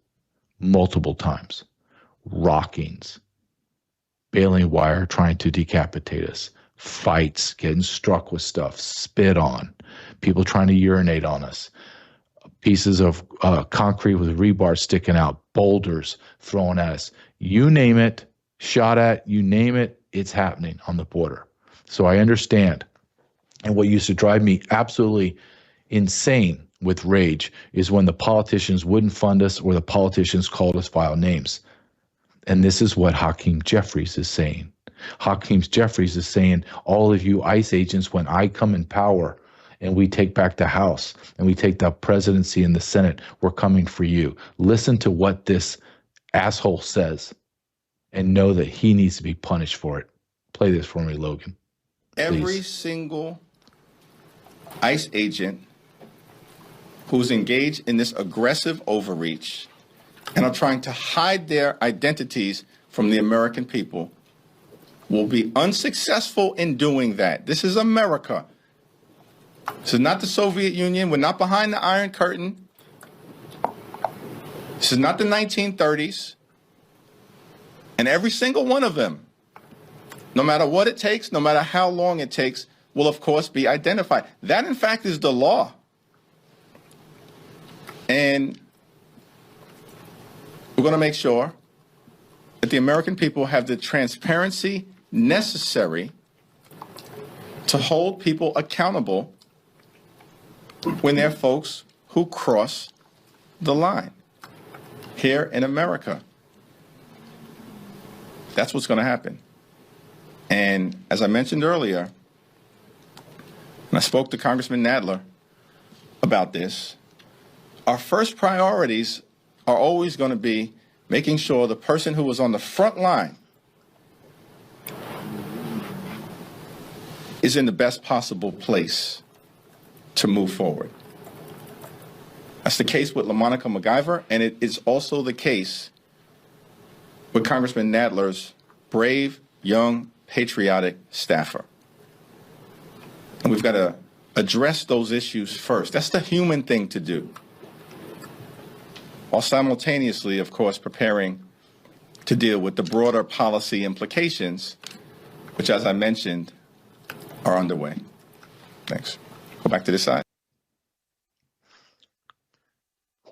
multiple times, rockings, baling wire trying to decapitate us, fights, getting struck with stuff, spit on, people trying to urinate on us, pieces of concrete with rebar sticking out, boulders thrown at us. You name it, shot at, you name it, it's happening on the border. So I understand. And what used to drive me absolutely insane with rage is when the politicians wouldn't fund us or the politicians called us vile names. And this is what Hakeem Jeffries is saying. Hakeem Jeffries is saying, all of you ICE agents, when I come in power and we take back the House and we take the presidency and the Senate, we're coming for you. Listen to what this asshole says and know that he needs to be punished for it. Play this for me, Logan. Please. Every single ICE agent who's engaged in this aggressive overreach and are trying to hide their identities from the American people will be unsuccessful in doing that. This is America. This is not the Soviet Union. We're not behind the Iron Curtain. This is not the 1930s. And every single one of them, no matter what it takes, no matter how long it takes, will of course be identified. That in fact is the law. And we're going to make sure that the American people have the transparency necessary to hold people accountable when they're folks who cross the line here in America. That's what's going to happen. And as I mentioned earlier, and I spoke to Congressman Nadler about this, our first priorities are always going to be making sure the person who was on the front line is in the best possible place to move forward. That's the case with LaMonica MacGyver, and it is also the case with Congressman Nadler's brave, young, patriotic staffer. And we've got to address those issues first. That's the human thing to do, while simultaneously, of course, preparing to deal with the broader policy implications, which, as I mentioned, are underway. Thanks. Go back to this side.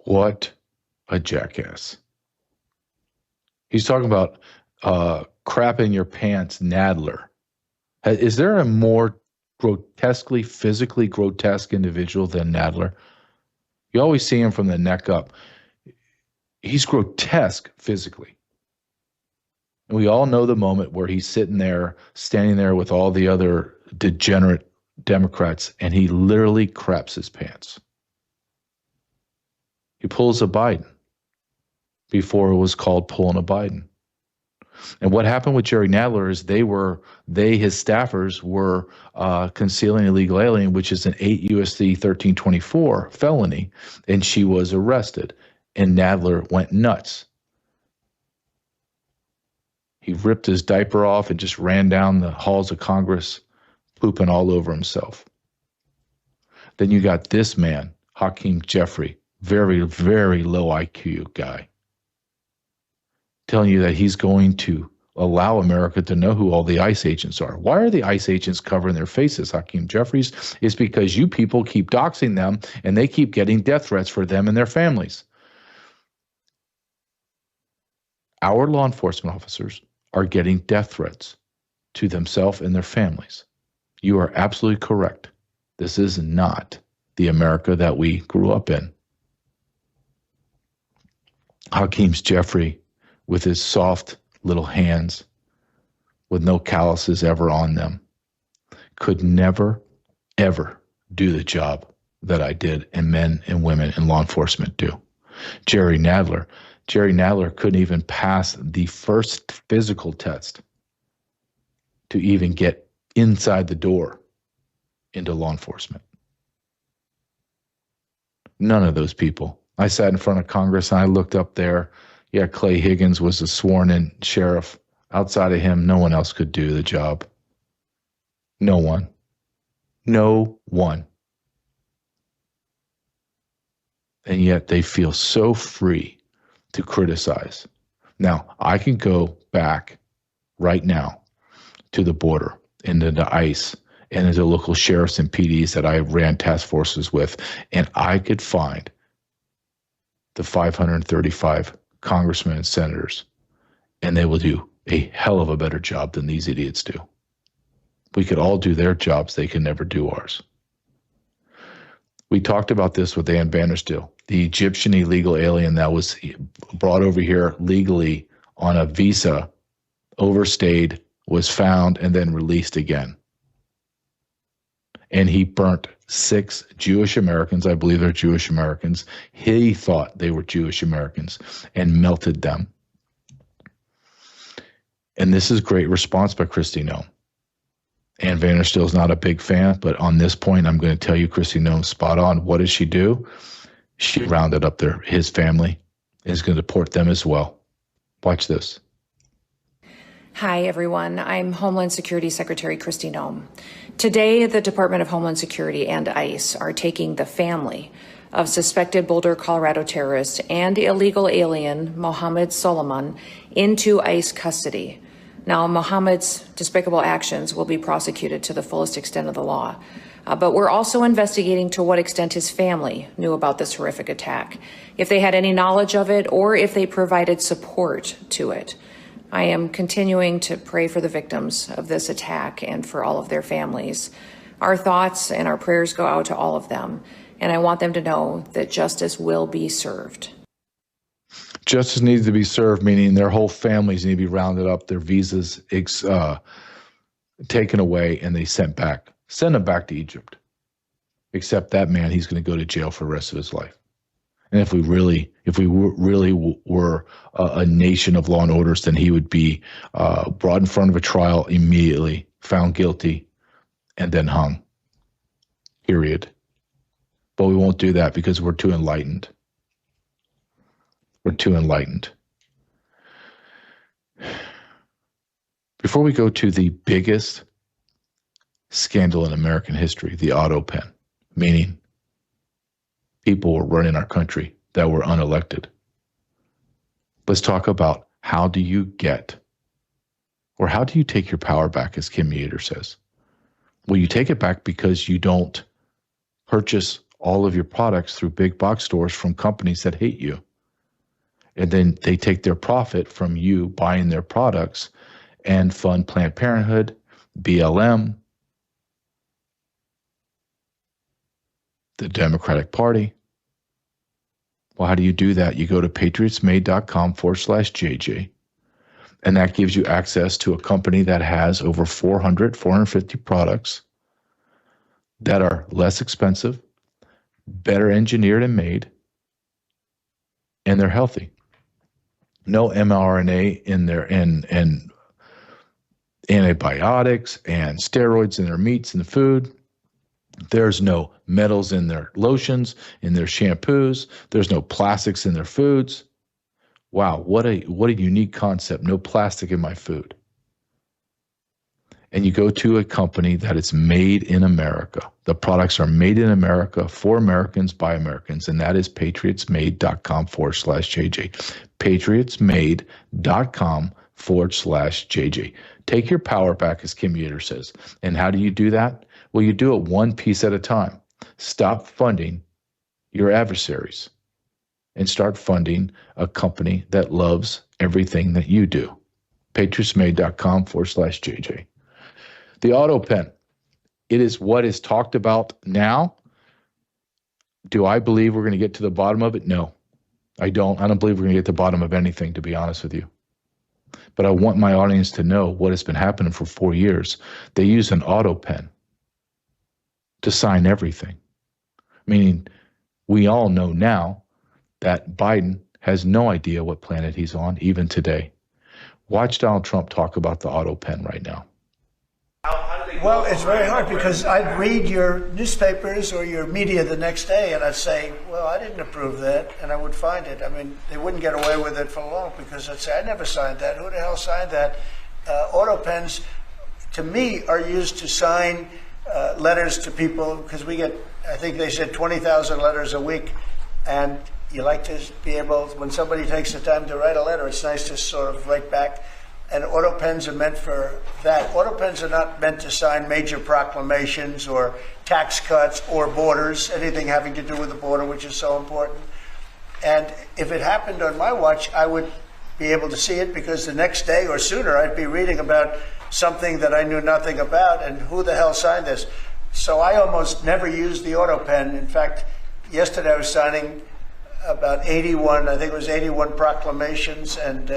What a jackass. He's talking about crap in your pants, Nadler. Is there a more grotesquely, physically grotesque individual than Nadler? You always see him from the neck up. He's grotesque physically. And we all know the moment where he's sitting there, standing there with all the other degenerate Democrats, and he literally craps his pants. He pulls a Biden before it was called pulling a Biden. And what happened with Jerry Nadler is his staffers were concealing illegal alien, which is an 8 U.S.C. 1324 felony, and she was arrested. And Nadler went nuts. He ripped his diaper off and just ran down the halls of Congress, pooping all over himself. Then you got this man, Hakeem Jeffrey, very, very low IQ guy, telling you that he's going to allow America to know who all the ICE agents are. Why are the ICE agents covering their faces, Hakeem Jeffries? It's because you people keep doxing them and they keep getting death threats for them and their families. Our law enforcement officers are getting death threats to themselves and their families. You are absolutely correct. This is not the America that we grew up in. Hakeem's Jeffrey, with his soft little hands, with no calluses ever on them, could never, ever do the job that I did and men and women in law enforcement do. Jerry Nadler couldn't even pass the first physical test to even get inside the door into law enforcement. None of those people. I sat in front of Congress and I looked up there. Yeah, Clay Higgins was a sworn-in sheriff. Outside of him, no one else could do the job. No one. No one. And yet they feel so free to criticize. Now, I can go back right now to the border and into ICE and into local sheriffs and PDs that I ran task forces with, and I could find the 535 congressmen and senators, and they will do a hell of a better job than these idiots do. We could all do their jobs. They can never do ours. We talked about this with Ann Vandersteel, the Egyptian illegal alien that was brought over here legally on a visa, overstayed, was found, and then released again. And he burnt 6 Jewish Americans, I believe they're Jewish Americans. He thought they were Jewish Americans and melted them. And this is great response by Kristi Noem. Ann Vandersteel is not a big fan, but on this point, I'm going to tell you Kristi Noem's spot on. What did she do? She rounded up his family and is going to deport them as well. Watch this. Hi, everyone. I'm Homeland Security Secretary Kristi Noem. Today, the Department of Homeland Security and ICE are taking the family of suspected Boulder, Colorado terrorist and illegal alien Mohammed Solomon into ICE custody. Now, Mohammed's despicable actions will be prosecuted to the fullest extent of the law. But we're also investigating to what extent his family knew about this horrific attack, if they had any knowledge of it, or if they provided support to it. I am continuing to pray for the victims of this attack and for all of their families. Our thoughts and our prayers go out to all of them, and I want them to know that justice will be served. Justice needs to be served, meaning their whole families need to be rounded up, their visas taken away, and they sent back. Send him back to Egypt. Except that man, he's going to go to jail for the rest of his life. And if we really were a nation of law and orders, then he would be brought in front of a trial immediately, found guilty, and then hung. Period. But we won't do that because we're too enlightened. We're too enlightened. Before we go to the biggest scandal in American history, the auto pen, meaning people were running our country that were unelected. Let's talk about how do you get, or how do you take your power back, as Kim Yater says? Well, you take it back because you don't purchase all of your products through big box stores from companies that hate you. And then they take their profit from you buying their products and fund Planned Parenthood, BLM, the Democratic Party. Well, how do you do that? You go to patriotsmade.com/JJ, and that gives you access to a company that has over 450 products that are less expensive, better engineered and made, and they're healthy. No mRNA in there and antibiotics and steroids in their meats and the food. There's no metals in their lotions, in their shampoos. There's no plastics in their foods. Wow, what a unique concept. No plastic in my food. And you go to a company that is made in America. The products are made in America for Americans by Americans, and that is patriotsmade.com/JJ. patriotsmade.com/JJ. Take your power back, as Kim Yater says. And how do you do that? Well, you do it one piece at a time. Stop funding your adversaries and start funding a company that loves everything that you do. patriotsmade.com/JJ. The auto pen. It is what is talked about now. Do I believe we're going to get to the bottom of it? No, I don't. I don't believe we're going to get to the bottom of anything, to be honest with you. But I want my audience to know what has been happening for 4 years. They use an auto pen to sign everything. Meaning, we all know now that Biden has no idea what planet he's on, even today. Watch Donald Trump talk about the auto pen right now. Well, it's very hard because I'd read your newspapers or your media the next day and I'd say, well, I didn't approve that, and I would find it. I mean, they wouldn't get away with it for long because I'd say, I never signed that. Who the hell signed that? Auto pens, to me, are used to sign letters to people because we get, I think they said 20,000 letters a week, and you like to be able, when somebody takes the time to write a letter, it's nice to sort of write back. And auto pens are meant for that. Auto pens are not meant to sign major proclamations or tax cuts or borders, anything having to do with the border, which is so important. And if it happened on my watch, I would be able to see it because the next day or sooner I'd be reading about something that I knew nothing about and who the hell signed this. So I almost never use the auto pen. In fact, yesterday I was signing about 81, I think it was 81 proclamations and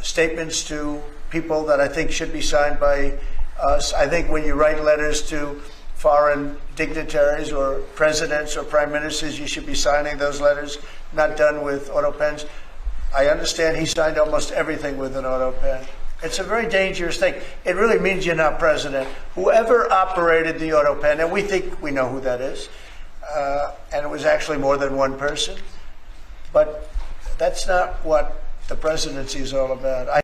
statements to people that I think should be signed by us. I think when you write letters to foreign dignitaries or presidents or prime ministers, you should be signing those letters, not done with auto pens. I understand he signed almost everything with an auto pen. It's a very dangerous thing. It really means you're not president. Whoever operated the auto pen, and we think we know who that is, and it was actually more than one person, but that's not what the presidency is all about.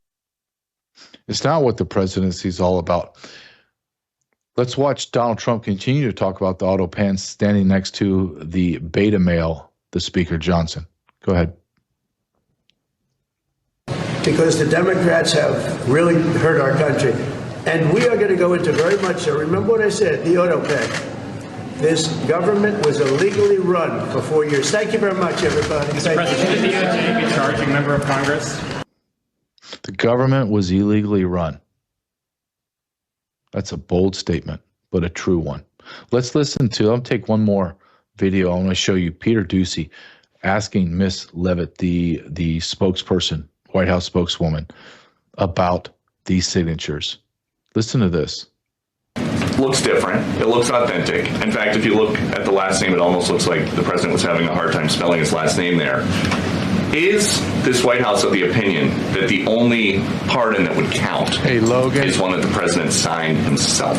It's not what the presidency is all about. Let's watch Donald Trump continue to talk about the auto pen standing next to the beta male, the Speaker Johnson. Go ahead. Because the Democrats have really hurt our country. And we are going to go into very much so. Remember what I said, the auto pen. This government was illegally run for 4 years. Thank you very much, everybody. Mr. President, should the DOJ be charging a member of Congress? The government was illegally run. That's a bold statement, but a true one. Let's listen to, I'll take one more video. I want to show you Peter Doocy asking Miss Leavitt, the spokesperson, White House spokeswoman, about these signatures. Listen to this. Looks different. It looks authentic. In fact, if you look at the last name, it almost looks like the president was having a hard time spelling his last name there. Is this White House of the opinion that the only pardon that would count is one that the president signed himself?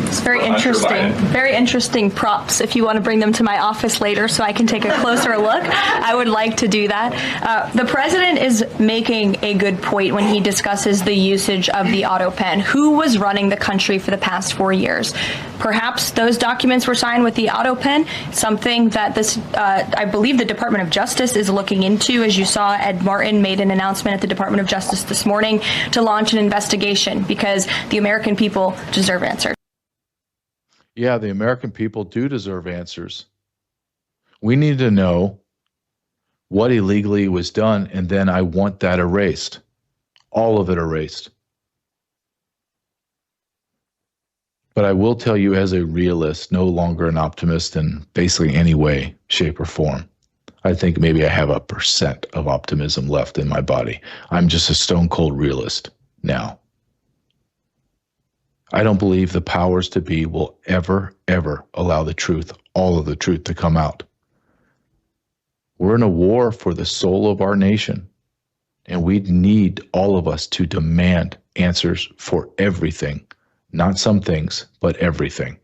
It's very interesting. Very interesting props. If you want to bring them to my office later so I can take a closer look, I would like to do that. The president is making a good point when he discusses the usage of the auto pen. Who was running the country for the past 4 years? Perhaps those documents were signed with the auto pen, something that this, I believe the Department of Justice is looking into. As you saw, Ed Martin made an announcement at the Department of Justice this morning to launch an investigation because the American people deserve answers. Yeah, the American people do deserve answers. We need to know what illegally was done, and then I want that erased. All of it erased. But I will tell you, as a realist, no longer an optimist in basically any way, shape, or form. I think maybe I have 1% of optimism left in my body. I'm just a stone cold realist now. I don't believe the powers to be will ever, ever allow the truth, all of the truth, to come out. We're in a war for the soul of our nation, and we need all of us to demand answers for everything. Not some things, but everything.